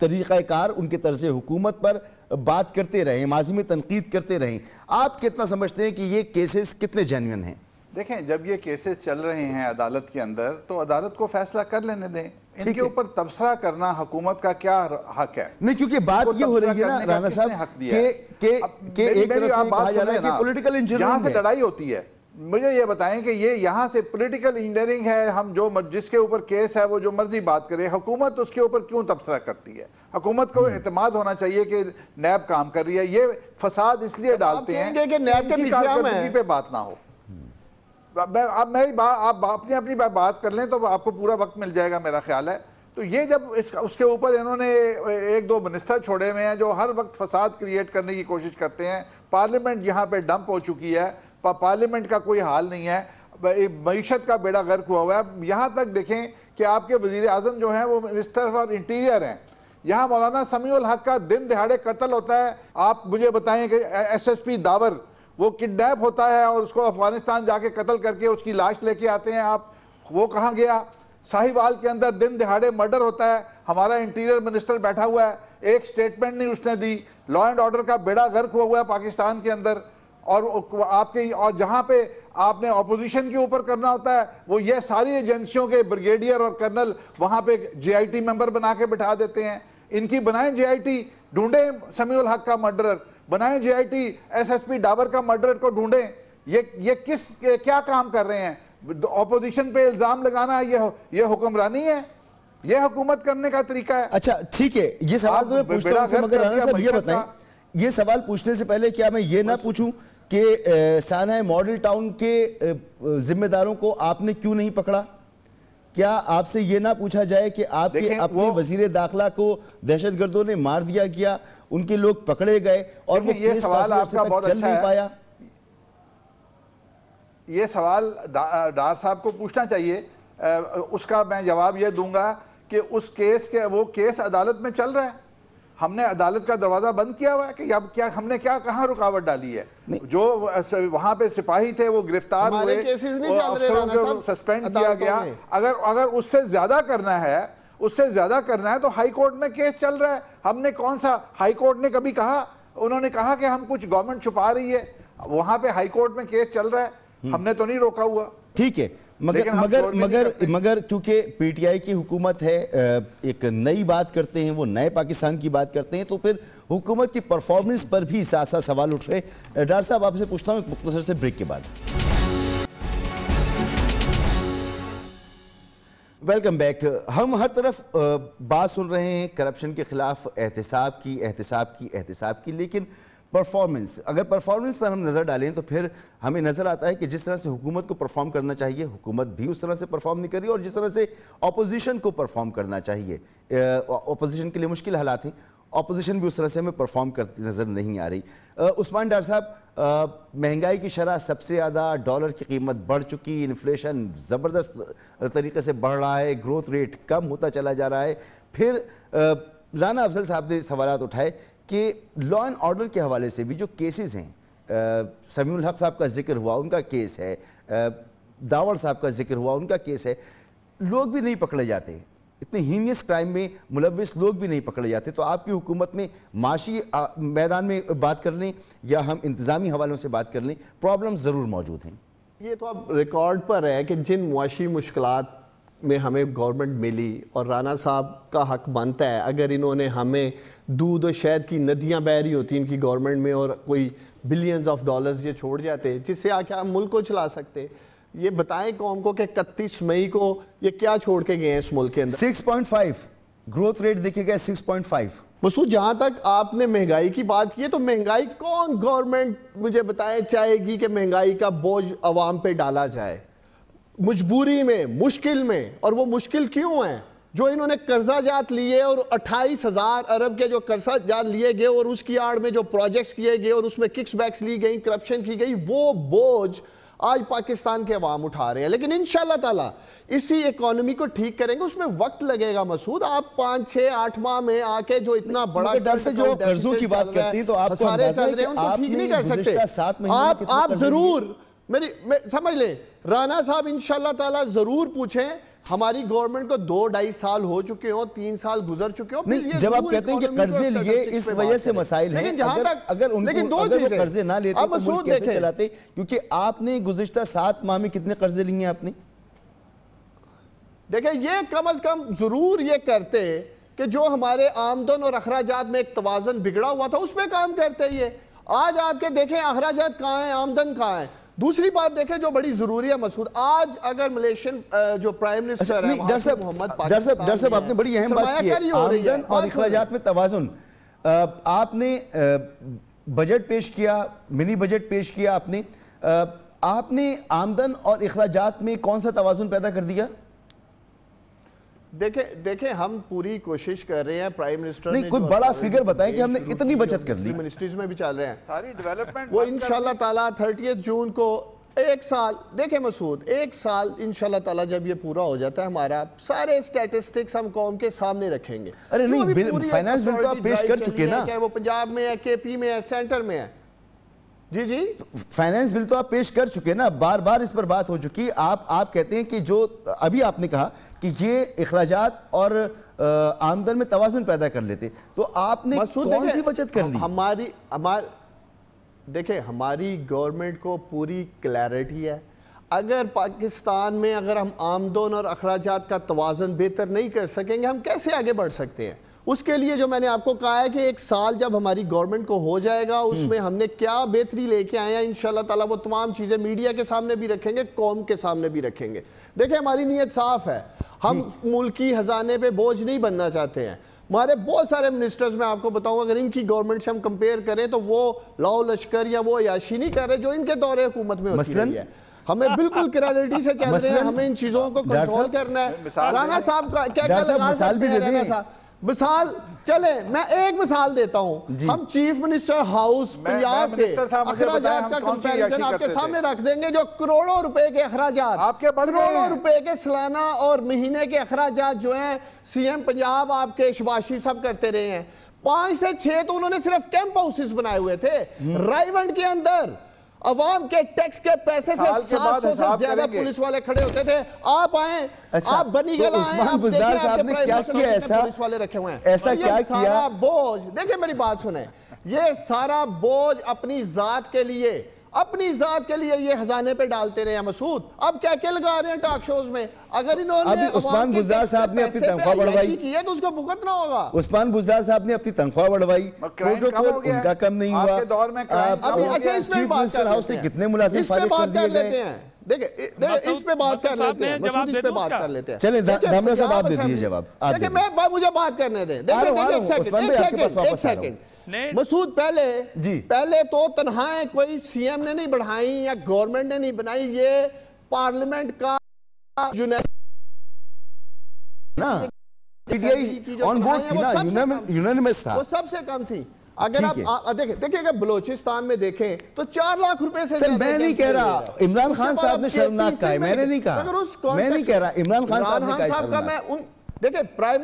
طریقہ کار, ان کے طرز حکومت پر بات کرتے رہیں, ماضی میں تنقید کرتے رہیں. آپ کتنا سمجھتے ہیں کہ یہ کیسز کتنے جینوین ہیں؟ دیکھیں جب یہ کیسز چل رہے ہیں عدالت کے اندر تو عدالت کو فیصلہ کر لینے دیں. ان کے اوپر تبصرہ کرنا حکومت کا کیا حق ہے؟ نہیں, کیونکہ بات یہ ہو رہی ہے نا رانا صاحب کہ ایک طرف سے کہا جا رہا ہے کہ پولیٹیکل انجینئرنگ یہاں سے لڑائی ہوتی ہے. مجھے یہ بتائیں کہ یہ یہاں سے پولیٹیکل انجینئرنگ ہے, ہم جو جس کے اوپر کیس ہے وہ جو مرضی بات کرے, حکومت اس کے اوپر کیوں تبصرہ کرتی ہے؟ حکومت کو اعتماد ہونا چاہیے کہ نیب کام کر رہی ہے. یہ فساد اس لیے ڈالتے ہیں کہ نیب کی کارکردگی پہ بات نہ ہو. اب آپ اپنی بات کر لیں تو آپ کو پورا وقت مل جائے گا میرا خیال ہے. تو یہ جب اس کے اوپر انہوں نے ایک دو منسٹر چھوڑے ہوئے ہیں جو ہر وقت فساد کریٹ کرنے کی کوشش کرتے ہیں. پارلیمنٹ یہاں پہ ڈمپ ہو چکی ہے, پارلیمنٹ کا کوئی حال نہیں ہے, معیشت کا بیڑا غرق ہوا ہوا ہے. یہاں تک دیکھیں کہ آپ کے وزیر اعظم جو ہیں وہ منسٹر فار انٹیریئر ہیں. یہاں مولانا سمیع الحق کا دن دہاڑے قتل ہوتا ہے. آپ مجھے بتائیں کہ ایس ایس پی داور وہ کڈنیپ ہوتا ہے اور اس کو افغانستان جا کے قتل کر کے اس کی لاش لے کے آتے ہیں. آپ وہ کہاں گیا؟ ساہیوال کے اندر دن دہاڑے مرڈر ہوتا ہے. ہمارا انٹیریئر منسٹر بیٹھا ہوا ہے, ایک سٹیٹمنٹ نہیں اس نے دی. لا اینڈ آرڈر کا بیڑا غرق ہوا ہے پاکستان کے اندر. اور جہاں پہ آپ نے اپوزیشن کے اوپر کرنا ہوتا ہے وہ یہ ساری ایجنسیوں کے بریگیڈیئر اور کرنل وہاں پہ جے آئی ٹی ممبر بنا کے بٹھا دیتے ہیں. ان کی بنائیں جے آئی ٹی, ڈھونڈیں سمیع الحق کا مرڈرر, بنائیں J I T S S P Dawar کا مرڈرر کو ڈھونڈیں. یہ کیا کام کر رہے ہیں؟ اپوزیشن پہ الزام لگانا یہ حکمرانی ہے؟ یہ حکومت کرنے کا طریقہ ہے؟ اچھا ٹھیک ہے, یہ سوال تو میں پوچھتا ہوں مگر رانا صاحب یہ بتائیں, یہ سوال پوچھنے سے پہلے کیا میں یہ نہ پوچھوں کہ سانحہ ماڈل ٹاؤن کے ذمہ داروں کو آپ نے کیوں نہیں پکڑا؟ کیا آپ سے یہ نہ پوچھا جائے کہ آپ کے اپنے وزیر داخلہ کو دہشت گردوں نے مار دیا گیا, ان کے لوگ پکڑے گئے اور وہ کیس کافی عرصے تک چل نہیں پایا؟ یہ سوال ڈار صاحب کو پوچھنا چاہیے. اس کا میں جواب یہ دوں گا کہ اس کیس کے وہ کیس عدالت میں چل رہا ہے. ہم نے عدالت کا دروازہ بند کیا ہوا ہے کہ اب کیا ہم نے کہاں رکاوٹ ڈالی ہے؟ جو وہاں پہ سپاہی تھے وہ گرفتار ہوئے, افسروں کو سسپینڈ کیا گیا. اگر اس سے زیادہ کرنا ہے تو ہائی کورٹ میں کیس چل رہا ہے. ہم نے کون سا, ہائی کورٹ نے کبھی کہا, انہوں نے کہا کہ ہم کچھ گورنمنٹ چھپا رہی ہے؟ وہاں پہ ہائی کورٹ میں کیس چل رہا ہے, ہم نے تو نہیں روکا ہوا. ٹھیک ہے, مگر کیونکہ پی ٹی آئی کی حکومت ہے, ایک نئی بات کرتے ہیں, وہ نئے پاکستان کی بات کرتے ہیں, تو پھر حکومت کی پرفارمنس پر بھی ساتھ ساتھ سوال اٹھ رہے. ڈاکٹر صاحب آپ سے پوچھتا ہوں ایک مختصر سے بریک کے بعد. Welcome back. ہم ہر طرف بات سن رہے ہیں کرپشن کے خلاف احتساب کی, لیکن پرفارمنس, اگر پرفارمنس پر ہم نظر ڈالیں تو پھر ہمیں نظر آتا ہے کہ جس طرح سے حکومت کو پرفارم کرنا چاہیے حکومت بھی اس طرح سے پرفارم نہیں کر رہی, اور جس طرح سے اپوزیشن کو پرفارم کرنا چاہیے, اپوزیشن کے لیے مشکل حالات ہیں, اپوزیشن بھی اس طرح سے ہمیں پرفارم کرتی نظر نہیں آ رہی. عثمان ڈار صاحب, مہنگائی کی شرح سب سے زیادہ, ڈالر کی قیمت بڑھ چکی, انفلیشن زبردست طریقے سے بڑھ رہا ہے, گروتھ ریٹ کم ہوتا چلا جا رہا ہے. پھر رانا افضل صاحب نے سوالات اٹھائے کہ لا اینڈ آرڈر کے حوالے سے بھی جو کیسز ہیں, سمیع الحق صاحب کا ذکر ہوا, ان کا کیس ہے, داور صاحب کا ذکر ہوا, ان کا کیس ہے, لوگ بھی نہیں پکڑے جاتے, اتنے ہینیس کرائم میں ملوث لوگ بھی نہیں پکڑے جاتے. تو آپ کی حکومت میں معاشی میدان میں بات کر لیں یا ہم انتظامی حوالوں سے بات کر لیں, پرابلم ضرور موجود ہیں. یہ تو اب ریکارڈ پر ہے کہ جن معاشی مشکلات میں ہمیں گورنمنٹ ملی اور رانا صاحب کا حق بنتا ہے اگر انہوں نے ہمیں دودھ و شہد کی ندیاں بہہ رہی ہوتی ان کی گورنمنٹ میں اور کوئی بلینز آف ڈالرز یہ چھوڑ جاتے جس سے آ کے ہم ملک کو چلا سکتے. یہ بتائیں قوم کو کہ 31 مئی کو یہ کیا چھوڑ کے گئے ہیں اس ملک کے اندر. 6.5 گروتھ ریٹ دیکھے گا 6.5. مسعود جہاں تک آپ نے مہنگائی کی بات کی ہے تو مہنگائی کون گورنمنٹ مجھے بتائیں چاہے گی کہ مہنگائی کا بوجھ عوام پہ ڈالا جائے مجبوری میں مشکل میں. اور وہ مشکل کیوں ہیں؟ جو انہوں نے قرضہ جات لیے اور 28,000 ارب کے جو قرضہ جات لیے گئے اور اس کی آڑ میں جو پروجیکٹس کیے گئے اور اس میں ککس بیکس لی گئی کرپشن کی گئی وہ بوجھ آج پاکستان کے عوام اٹھا رہے ہیں. لیکن انشاءاللہ تعالیٰ اسی اکانومی کو ٹھیک کریں گے اس میں وقت لگے گا. مسعود آپ 5 6 8 ماہ میں آ کے جو اتنا بڑا ڈر سے جو قرضوں کی بات کرتے ہیں تو آپ کو اندازہ ہے کہ آپ ٹھیک نہیں کر سکتے. 7 مہینے آپ ضرور سمجھ لیں رانا صاحب انشاءاللہ تعالیٰ ضرور پوچھیں ہماری گورنمنٹ کو 2-2.5 سال ہو چکے ہوں 3 سال گزر چکے ہوں. نہیں جب آپ کہتے ہیں کہ قرضے لیے اس وجہ سے مسائل ہیں اگر ان کو قرضے نہ لیتے تو ملک کیسے چلاتے کیونکہ آپ نے گزشتہ 7 ماہ میں کتنے قرضے لیے ہیں آپ نے. دیکھیں یہ کم از کم ضرور یہ کرتے کہ جو ہمارے آمدن اور اخراجات میں ایک توازن بگڑا ہوا تھا اس پہ کام کرتے. یہ آج آپ کے دیکھیں اخراجات کہاں ہیں آمدن کہاں ہیں. دوسری بات دیکھیں جو بڑی ضروری ہے مسعود آج اگر ملیشین جو پرائم منسٹر ہے ڈاکٹر صاحب آپ نے بڑی اہم بات کی ہے آمدن اور اخراجات میں توازن. آپ نے بجٹ پیش کیا منی بجٹ پیش کیا آپ نے آمدن اور اخراجات میں کون سا توازن پیدا کر دیا. دیکھیں ہم پوری کوشش کر رہے ہیں پرائم منسٹر نہیں کوئی بڑا فگر بتائیں کہ ہم نے اتنی بچت کر لی. منسٹریز میں بھی چل رہے ہیں ساری ڈیولپمنٹ وہ انشاءاللہ تعالیٰ 30 جون کو 1 سال دیکھیں مسعود 1 سال انشاءاللہ تعالیٰ جب یہ پورا ہو جاتا ہے ہمارا سارے سٹیٹسٹکس ہم قوم کے سامنے رکھیں گے. ارے نہیں فائنانس بل تو آپ پیش کر چکے نا چاہے وہ پنجاب میں ہے کے پی میں ہے سینٹر میں ہے. جی فائنانس بل تو آپ پیش کر چکے نا بار بار اس پر بات ہو چکی. آپ کہتے ہیں کہ جو ابھی آپ نے کہا کہ یہ اخراجات اور آمدن میں توازن پیدا کر لیتے تو آپ نے کون سی بچت کر لی. دیکھیں ہماری گورنمنٹ کو پوری کلیئرٹی ہے اگر پاکستان میں اگر ہم آمدن اور اخراجات کا توازن بہتر نہیں کر سکیں گے ہم کیسے آگے بڑھ سکتے ہیں. اس کے لیے جو میں نے آپ کو کہا ہے کہ 1 سال جب ہماری گورنمنٹ کو ہو جائے گا اس میں ہم نے کیا بہتری لے کے آئے ہیں انشاءاللہ تعالیٰ وہ تمام چیزیں میڈیا کے سامنے بھی رکھیں گے قوم کے سامنے بھی رکھیں گے. دیکھیں ہماری نیت صاف ہے ہم ملکی خزانے پہ بوجھ نہیں بننا چاہتے ہیں. ہمارے بہت سارے منسٹرز میں آپ کو بتاؤں اگر ان کی گورنمنٹ سے ہم کمپیئر کریں تو وہ لاؤ لشکر یا وہ عیاشی نہیں کر رہے جو ان کے دور حکومت میں ہوتی رہی ہے. ہمیں بالکل کریڈلٹی سے چل رہے ہیں ہمیں ان چیزوں کو کنٹرول کرنا ہے. رانا صاحب کا کیا لگا سکتے ہیں رانا صاحب مثال چلیں میں ایک مثال دیتا ہوں ہم چیف منسٹر ہاؤس پنجاب کے اخراجات کا کمپیریزن آپ کے سامنے رکھ دیں گے جو کروڑوں روپے کے اخراجات کروڑوں روپے کے سالانہ اور مہینے کے اخراجات جو ہیں سی ایم پنجاب آپ کے شہباز شریف صاحب کرتے رہے ہیں. 5 سے 6 تو انہوں نے صرف کیمپ ہاؤسز بنائے ہوئے تھے رائیونڈ کے اندر عوام کے ٹیکس کے پیسے سے 700 سے زیادہ پولیس والے کھڑے ہوتے تھے. آپ آئیں آپ بنی گلا آئیں آپ دیکھیں آپ کے پرائم منسٹر پولیس والے رکھے ہوئے ہیں. ایسا کیا کیا سارا بوجھ دیکھیں میری بات سنیں یہ سارا بوجھ اپنی ذات کے لیے یہ خزانے پہ ڈالتے رہے ہیں مسعود. اب کیا لگا رہے ہیں ٹاک شوز میں اگر انہوں نے ابھی عثمان بزدار صاحب نے اپنی تنخواہ بڑھوائی کی ہے تو اس کو بھگتنا ہوگا. عثمان بزدار صاحب نے اپنی تنخواہ بڑھوائی پروٹوکول ان کا کم نہیں ہوا. چیف منسٹر ہاؤس سے کتنے ملازم فارغ کر دیے گئے. دیکھیں اس پہ بات کر لیتے ہیں مسعود اس پہ بات کر لیتے ہیں. چلیں دھامرا صاحب آپ دے دیجئے جواب. دیکھیں مجھے بات کرنے دیں. ایک سیکنڈ مسعود پہلے تو تنہائیں کوئی سی ایم نے نہیں بڑھائیں یا گورنمنٹ نے نہیں بنائی یہ پارلیمنٹ کا وہ سب سے کم تھی. اگر آپ دیکھیں اگر بلوچستان میں دیکھیں تو 4 لاکھ روپے سے زیادہ. میں نہیں کہہ رہا عمران خان صاحب نے شرمناک کہا ہے میں نے نہیں کہا میں نہیں کہہ رہا عمران خان صاحب نے کہا شرمناک. دیکھیں پرائم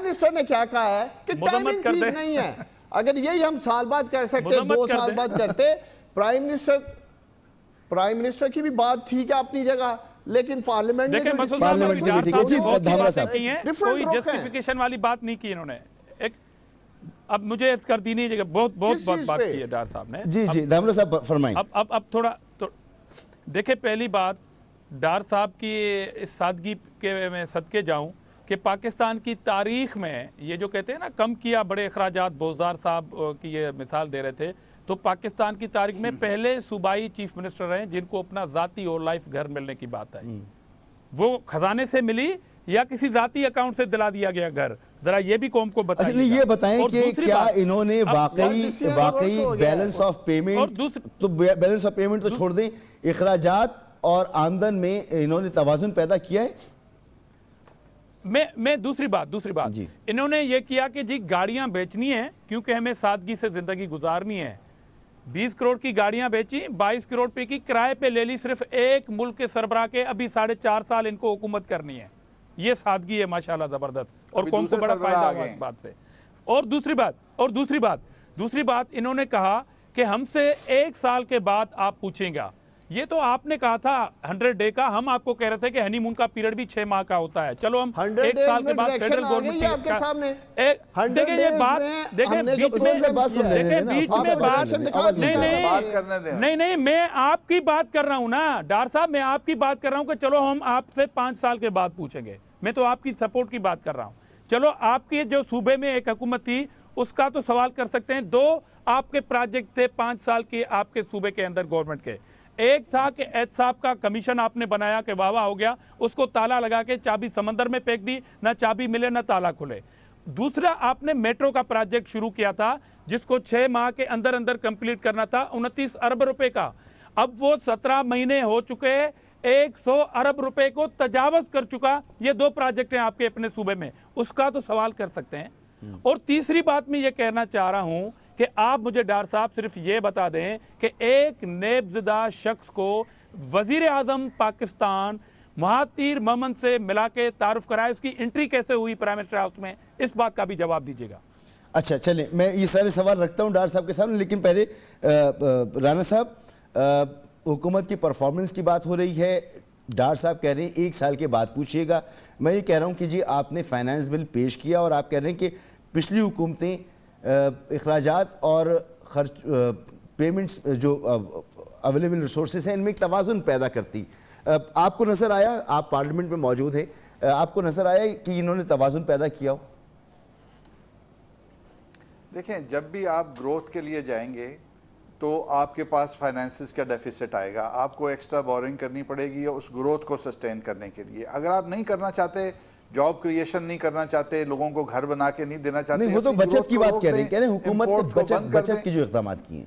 منسٹر نے کیا کہا ہے کہ ٹائمنگ ٹھیک نہیں ہے. اگر یہی ہم سال بعد کر سکتے 2 سال بعد کرتے پرائم منسٹر کی بھی بات ٹھیک ہے اپنی جگہ لیکن پارلیمنٹ نے کوئی جسٹیفیکیشن والی بات نہیں کی انہوں نے. اب مجھے اس کر دی نہیں جگہ بہت بات کی ہے ڈار صاحب نے. جی دھامرا صاحب فرمائیں. اب تھوڑا دیکھیں پہلی بات ڈار صاحب کی اس سادگی کے میں صدقے جاؤں کہ پاکستان کی تاریخ میں یہ جو کہتے ہیں نا کم کیا بڑے اخراجات، بوزدار صاحب کی یہ مثال دے رہے تھے، تو پاکستان کی تاریخ میں پہلے صوبائی چیف منسٹر ہیں جن کو اپنا ذاتی اور لائف گھر ملنے کی بات ہے. وہ خزانے سے ملی یا کسی ذاتی اکاؤنٹ سے دلا دیا گیا گھر؟ ذرا یہ بھی قوم کو بتائیے. اچھا یہ بتائیں کہ کیا انہوں نے واقعی بیلنس آف پیمنٹ، تو بیلنس آف پیمنٹ تو چھوڑ دیں، اخراجات اور آمدن میں انہوں نے توازن پیدا کیا ہے؟ میں دوسری بات انہوں نے یہ کیا کہ جی گاڑیاں بیچنی ہیں کیونکہ ہمیں سادگی سے زندگی گزارنی ہے. 20 کروڑ کی گاڑیاں بیچی، 22 کروڑ پہ کی کرائے پہ لے لی، صرف ایک ملک کے سربراہ کے ابھی 4.5 سال ان کو حکومت کرنی ہے. یہ سادگی ہے ماشاءاللہ زبردست، اور قوم کو بڑا فائدہ ہوا اس بات سے. اور دوسری بات انہوں نے کہا کہ ہم سے 1 سال کے بعد آپ پوچھیں گا. یہ تو آپ نے کہا تھا 100 ڈے کا، ہم آپ کو کہہ رہے تھے کہ ہنی مون کا پیریڈ بھی 6 ماہ کا ہوتا ہے. چلو ہم 1 سال کے بعد فیڈرل گورنمنٹ آپ کے سامنے دیکھیں یہ بات، دیکھیں بیچ میں بات نہیں میں آپ کی بات کر رہا ہوں نا ڈار صاحب، میں آپ کی بات کر رہا ہوں کہ چلو ہم آپ سے 5 سال کے بعد پوچھیں گے. میں تو آپ کی سپورٹ کی بات کر رہا ہوں. چلو آپ کی جو صوبے میں ایک حکومت تھی اس کا تو سوال کر سکتے ہیں. 2 آپ کے پروجیکٹ تھے 5 سال کے آپ کے صوبے کے اندر گورنمنٹ کے. ایک تھا کہ احتساب کا کمیشن آپ نے بنایا کہ واہ واہ ہو گیا، اس کو تالا لگا کے چابی سمندر میں پھینک دی، نہ چابی ملے نہ تالا کھلے. دوسرا آپ نے میٹرو کا پروجیکٹ شروع کیا تھا جس کو 6 ماہ کے اندر کمپلیٹ کرنا تھا، 29 ارب روپے کا. اب وہ 17 مہینے ہو چکے، 100 ارب روپے کو تجاوز کر چکا. یہ 2 پروجیکٹ ہیں آپ کے اپنے صوبے میں، اس کا تو سوال کر سکتے ہیں. اور تیسری بات میں یہ کہنا چاہ رہا ہوں کہ آپ مجھے ڈار صاحب صرف یہ بتا دیں کہ ایک نیب زدہ شخص کو وزیر اعظم پاکستان مہاتیر محمد سے ملا کے تعارف کرائے، اس کی انٹری کیسے ہوئی پرائم منسٹر ہاؤس میں، اس بات کا بھی جواب دیجیے گا. اچھا چلیں میں یہ سارے سوال رکھتا ہوں ڈار صاحب کے سامنے، لیکن پہلے رانا صاحب حکومت کی پرفارمنس کی بات ہو رہی ہے. ڈار صاحب کہہ رہے ہیں 1 سال کے بعد پوچھئے گا. میں یہ کہہ رہا ہوں کہ جی آپ نے فائنانس بل پیش کیا اور آپ کہہ رہے ہیں کہ پچھلی حکومتیں اخراجات اور خرچ پیمنٹس جو اویلیبل ریسورسز ہیں ان میں ایک توازن پیدا کرتی. آپ کو نظر آیا، آپ پارلیمنٹ میں موجود ہیں، آپ کو نظر آیا کہ انہوں نے توازن پیدا کیا ہو؟ دیکھیں جب بھی آپ گروتھ کے لیے جائیں گے تو آپ کے پاس فائنانسز کا ڈیفیسٹ آئے گا، آپ کو ایکسٹرا بورنگ کرنی پڑے گی اس گروتھ کو سسٹین کرنے کے لیے. اگر آپ نہیں کرنا چاہتے، جاب کریشن نہیں کرنا چاہتے، لوگوں کو گھر بنا کے نہیں دینا چاہتے، نہیں وہ تو بچت کی بات کہہ رہے ہیں حکومت نے بچت کی جو اقدامات کی ہیں.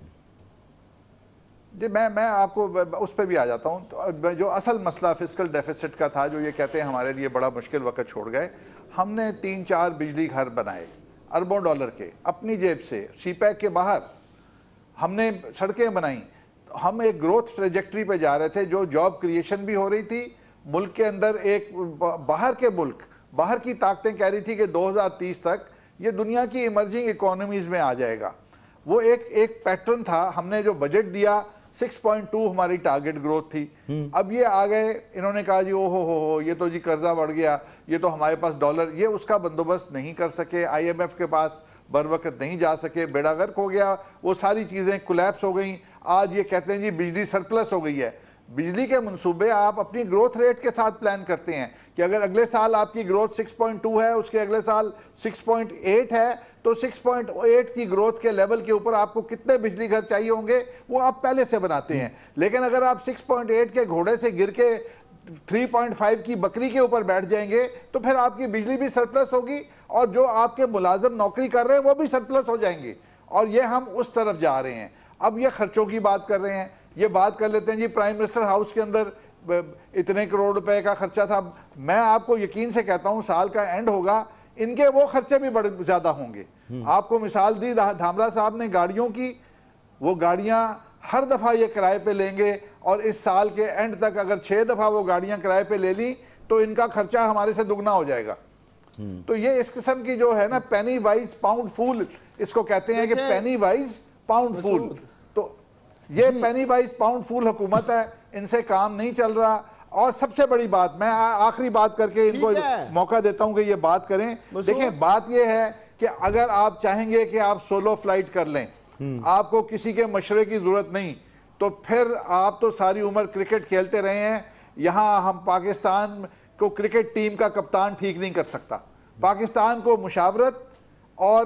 جی میں آپ کو اس پہ بھی آ جاتا ہوں. جو اصل مسئلہ فسکل ڈیفیسٹ کا تھا، جو یہ کہتے ہیں ہمارے لیے بڑا مشکل وقت چھوڑ گئے، ہم نے 3-4 بجلی گھر بنائے اربوں ڈالر کے اپنی جیب سے، سی پیک کے باہر ہم نے سڑکیں بنائیں. ہم ایک گروتھ ٹریجیکٹری پہ جا رہے تھے، جو جاب کریشن بھی ہو رہی تھی ملک کے اندر. ایک باہر کے ملک، باہر کی طاقتیں کہہ رہی تھی کہ 2030 تک یہ دنیا کی ایمرجنگ اکانومیز میں آ جائے گا. وہ ایک پیٹرن تھا. ہم نے جو بجٹ دیا 6.2 ہماری ٹارگٹ گروتھ تھی. اب یہ آ گئے، انہوں نے کہا جی او ہو یہ تو جی قرضہ بڑھ گیا، یہ تو ہمارے پاس ڈالر، یہ اس کا بندوبست نہیں کر سکے. IMF کے پاس بر وقت نہیں جا سکے، بیڑا غرق ہو گیا، وہ ساری چیزیں کولیپس ہو گئیں. آج یہ کہتے ہیں جی بجلی سرپلس ہو گئی ہے. بجلی کے منصوبے آپ اپنی گروتھ ریٹ کے ساتھ پلان کرتے ہیں کہ اگر اگلے سال آپ کی گروتھ 6.2 ہے، اس کے اگلے سال 6.8 ہے، تو 6.8 کی گروتھ کے لیول کے اوپر آپ کو کتنے بجلی گھر چاہیے ہوں گے وہ آپ پہلے سے بناتے ہیں. لیکن اگر آپ 6.8 کے گھوڑے سے گر کے 3.5 کی بکری کے اوپر بیٹھ جائیں گے تو پھر آپ کی بجلی بھی سرپلس ہوگی اور جو آپ کے ملازم نوکری کر رہے ہیں وہ بھی سرپلس ہو جائیں گے. اور یہ ہم اس طرف جا رہے ہیں. اب یہ خرچوں کی بات کر رہے ہیں، یہ بات کر لیتے ہیں جی پرائم منسٹر ہاؤس کے اندر اتنے کروڑ روپے کا خرچہ تھا. میں آپ کو یقین سے کہتا ہوں سال کا اینڈ ہوگا، ان کے وہ خرچے بھی بڑے زیادہ ہوں گے. آپ کو مثال دی دھامرا صاحب نے گاڑیوں کی، وہ گاڑیاں ہر دفعہ یہ کرائے پہ لیں گے اور اس سال کے اینڈ تک اگر 6 دفعہ وہ گاڑیاں کرائے پہ لے لیں تو ان کا خرچہ ہمارے سے دگنا ہو جائے گا. تو یہ اس قسم کی جو ہے نا پینی وائز پاؤنڈ فول اس کو کہتے ہیں کہ پینی وائز پاؤنڈ فول. تو یہ پینی وائز پاؤنڈ فول حکومت ہے، ان سے کام نہیں چل رہا. اور سب سے بڑی بات میں آخری بات کر کے ان کو موقع دیتا ہوں کہ یہ بات کریں. دیکھیں بات یہ ہے کہ اگر آپ چاہیں گے کہ آپ سولو فلائٹ کر لیں، آپ کو کسی کے مشورے کی ضرورت نہیں، تو پھر آپ تو ساری عمر کرکٹ کھیلتے رہے ہیں. یہاں ہم پاکستان کو کرکٹ ٹیم کا کپتان ٹھیک نہیں کر سکتا. پاکستان کو مشاورت اور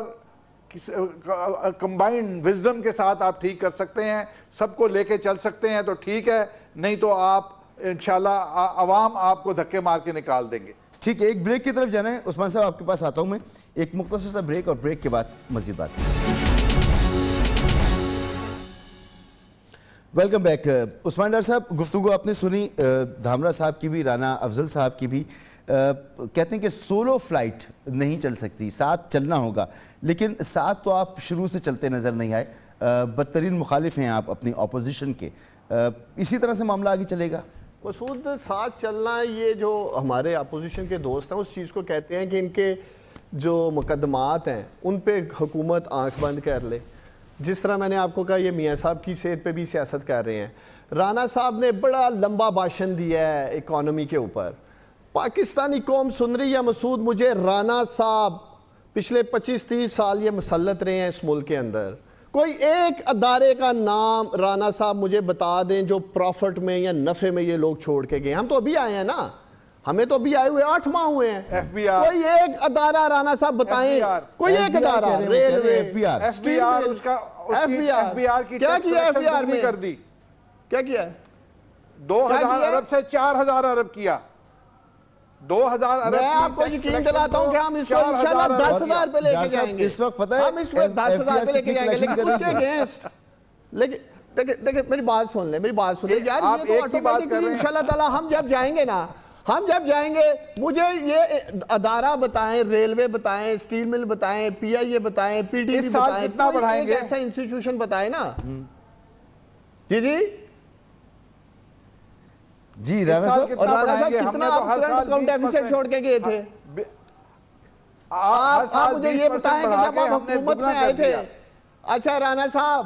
کمبائنڈ وزڈم کے ساتھ آپ ٹھیک کر سکتے ہیں, سب کو لے کے چل سکتے ہیں تو ٹھیک ہے, نہیں تو آپ انشاءاللہ عوام آپ کو دھکے مار کے نکال دیں گے. ٹھیک ہے, ایک بریک کی طرف جانا ہے. عثمان صاحب آپ کے پاس آتا ہوں میں, ایک مختصر سا بریک, اور بریک کے بعد مزید بات. Welcome back. عثمان ڈار صاحب, گفتگو آپ نے سنی دھامرا صاحب کی بھی, رانا افضل صاحب کی بھی. کہتے ہیں کہ سولو فلائٹ نہیں چل سکتی, ساتھ چلنا ہوگا, لیکن ساتھ تو آپ شروع سے چلتے نظر نہیں آئے, بدترین مخالف ہیں آپ اپنی اپوزیشن کے. اسی طرح سے معاملہ آگے چلے گا؟ مسعود, ساتھ چلنا, یہ جو ہمارے اپوزیشن کے دوست ہیں اس چیز کو کہتے ہیں کہ ان کے جو مقدمات ہیں ان پہ حکومت آنکھ بند کر لے. جس طرح میں نے آپ کو کہا یہ میاں صاحب کی صحت پہ بھی سیاست کر رہے ہیں. رانا صاحب نے بڑا لمبا بھاشن دیا ہے اکانومی کے اوپر. پاکستانی قوم سن رہی ہے مسعود, مجھے رانا صاحب پچھلے 25-30 سال یہ مسلط رہے ہیں اس ملک کے اندر, کوئی ایک ادارے کا نام رانا صاحب مجھے بتا دیں جو پروفٹ میں یا نفع میں یہ لوگ چھوڑ کے گئے. ہم تو ابھی آئے ہیں نا, ہمیں تو ابھی آئے ہوئے 8 ماہ ہوئے ہیں. ایف بی آر, کوئی ایک ادارہ رانا صاحب بتائیں, کوئی ایک ادارہ, ریلوے, ایف بی آر کی کیا کیا ایف بی آر میں, کر دی, کیا کیا ہے, 2000 ارب سے 4000 ارب کیا. 2000 ارب. میں آپ کو یقین دلاتا ہوں کہ ہم اس کو انشاءاللہ 10,000 پہ لے کے جائیں گے. اس وقت پتہ ہے ہم اس وقت 10,000 پہ لے کے جائیں گے, لیکن اس کے اگینسٹ, لیکن دیکھیں میری بات سن لیں, میری بات سن لیں یار, آپ ایک ہی بات کر رہے ہیں. انشاءاللہ تعالی ہم جب جائیں گے نا, ہم جب جائیں گے, مجھے یہ ادارہ بتائیں, ریلوے بتائیں, اسٹیل مل بتائیں, پی آئی اے بتائیں, پی ٹی سی بتائیں, کتنا بڑھائیں گے, ایسا انسٹیٹیوشن بتائیں نا. جی جی جی رانا صاحب, اور رانا صاحب کتنا آپ کرنٹ اکاؤنٹ ڈیفیسٹ چھوڑ کے گئے تھے؟ آپ مجھے یہ بتائیں کہ جب آپ حکومت میں آئے تھے, اچھا رانا صاحب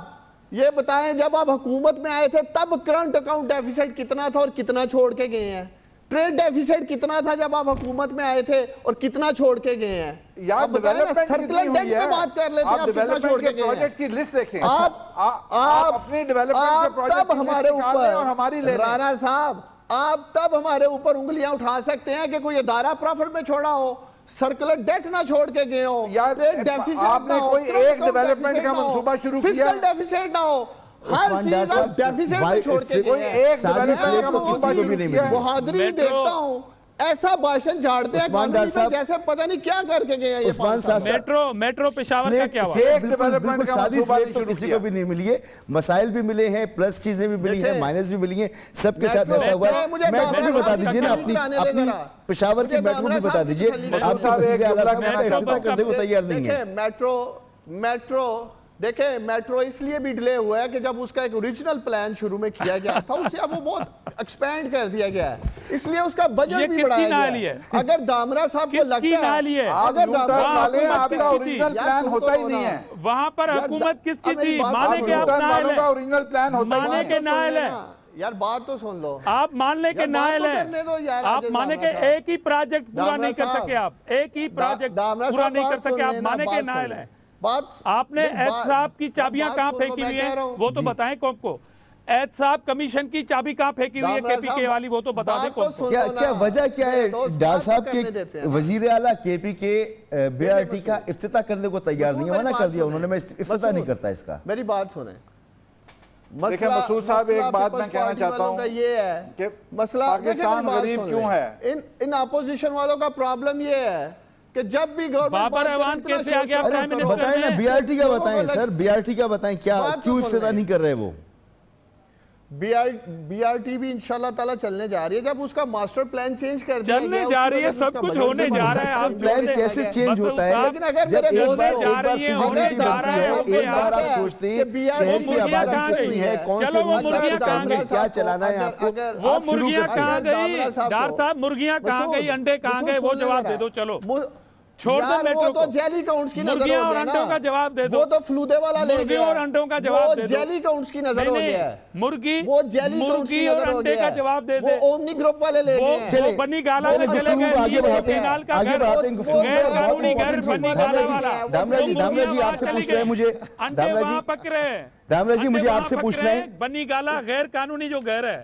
یہ بتائیں جب آپ حکومت میں آئے تھے تب کرنٹ اکاؤنٹ ڈیفیسٹ کتنا تھا اور کتنا چھوڑ کے گئے ہیں؟ ٹریڈ ڈیفیسٹ کتنا تھا جب آپ حکومت میں آئے تھے اور کتنا چھوڑ کے گئے ہیں؟ یار ڈیولپمنٹ سرکلر ڈیٹ پہ بات کر لیتے ہیں, آپ کتنا چھوڑ کے گئے ہیں؟ پروجیکٹ کی لسٹ دیکھیں, آپ اپنی ڈیولپمنٹ کے پروجیکٹ تب ہمارے اوپر, اور ہماری لے لیں. رانا صاحب آپ تب ہمارے اوپر انگلیاں اٹھا سکتے ہیں کہ کوئی ادارہ پروفٹ میں چھوڑا ہو, سرکلر ڈیٹ نہ چھوڑ کے گئے ہو, آپ نے کوئی ایک ڈیولپمنٹ کا منصوبہ شروع کیا, فسکل ڈیفیسٹ نہ ہو, ہر چیز آپ ڈیفیسٹ میں چھوڑ کے گئے ہیں. ایک ڈیولپمنٹ کا منصوبہ شروع کیا. بہادری دیکھتا ہوں, ایسا بھاشن جھاڑتے ہیں جیسے پتہ نہیں کیا کر کے گئے ہیں یہ پانچ سال. میٹرو پشاور کا کیا ہوا؟ ایک ڈیولپمنٹ کا منصوبہ نہیں شروع کسی کو بھی نہیں ملی ہے, مسائل بھی ملے ہیں, پلس چیزیں بھی ملی ہیں, مائنس بھی ملی ہیں, سب کے ساتھ ایسا ہوا ہے. میٹرو بھی بتا دیجئے نا, اپنی پشاور کی میٹرو بھی بتا دیجئے, آپ کو وزیر اعلیٰ صاحب کا افتتاح کرنے کو تیار نہیں ہے. میٹرو دیکھیں, میٹرو اس لیے بھی ڈیلے ہوا ہے کہ جب اس کا ایک اوریجنل پلان شروع میں کیا گیا تھا اسے اب وہ بہت ایکسپینڈ کر دیا گیا ہے, اس لیے اس کا بجٹ بھی بڑھایا گیا ہے. اگر دامرا صاحب کو لگتا ہے اگر آپ کا اوریجنل پلان ہوتا ہی نہیں ہے, وہاں پر حکومت کس کی تھی؟ مانے کے آپ نائل ہے, اوریجنل پلان ہوتا ہی مانے کے نائل ہے. یار بات تو سن لو, آپ ماننے کے نائل ہیں, آپ مانے کے ایک ہی پروجیکٹ پورا نہیں کر سکے, آپ ایک ہی پروجیکٹ پورا نہیں کر سکے, آپ مانے کے نائل ہیں. آپ نے ایچ صاحب کی چابیاں کہاں پھینکی ہوئی ہیں وہ تو بتائیں قوم کو. ایچ صاحب کمیشن کی چابی کہاں پھینکی ہوئی ہے کے پی کے والی, وہ تو بتا دیں قوم کو. کیا وجہ کیا ہے ڈار صاحب کے وزیر اعلیٰ کے پی کے بی آر ٹی کا افتتاح کرنے کو تیار نہیں ہے؟ منع کر دیا انہوں نے, میں افتتاح نہیں کرتا اس کا. میری بات سنیں, دیکھیں مسعود صاحب ایک بات میں کہنا چاہتا ہوں یہ ہے کہ مسئلہ پاکستان غریب کیوں ہے. ان اپوزیشن والوں کا پرابلم یہ ہے کہ جب بھی گورنمنٹ بابر ایوان کیسے آ گیا پرائم منسٹر؟ بتائیں نا, بی آر ٹی کا بتائیں سر, بی آر ٹی کا بتائیں, کیوں افتتاح نہیں کر رہے وہ؟ بی آر ٹی بھی انشاءاللہ تعالیٰ چلنے جا رہی ہے, جب اس کا ماسٹر پلان چینج کر دیا چلنے جا رہی ہے, سب کچھ ہونے جا رہا ہے. آپ پلان کیسے چینج ہوتا ہے؟ لیکن اگر جب میرے ایک بار جا رہی ہے, ہونے جا رہا ہے, ایک بار آپ سوچتے ہیں شہر کی آبادی کتنی ہے, کون سے ملک میں کیا چلانا ہے آپ کو, وہ مرغیاں کہاں گئی ڈار صاحب, مرغیاں کہاں گئی, انڈے کہاں گئے, وہ جواب دے دو. چلو چھوڑ دو میٹرو کو, وہ تو جیلی کاؤنٹس کی نظر ہو مرغیاں اور انڈوں کا جواب دے دو. وہ تو فلودے والا لے گیا, مرغیوں اور انڈوں کا جواب دے دو. وہ جیلی کاؤنٹس کی نظر ہو گیا ہے, مرغی اور انڈے کا جواب دے دے. وہ اومنی گروپ والے لے گئے ہیں, وہ بنی گالا میں چلے گئے, آگے بڑھاتے ہیں, آگے بڑھاتے ہیں. غیر قانونی گھر بنی گالا والا. دامرا جی آپ سے پوچھ رہے ہیں مجھے, انڈے وہاں پک رہے ہیں, دامرا جی مجھے آپ سے پوچھنا ہے, بنی گالا غیر قانونی جو گھر ہے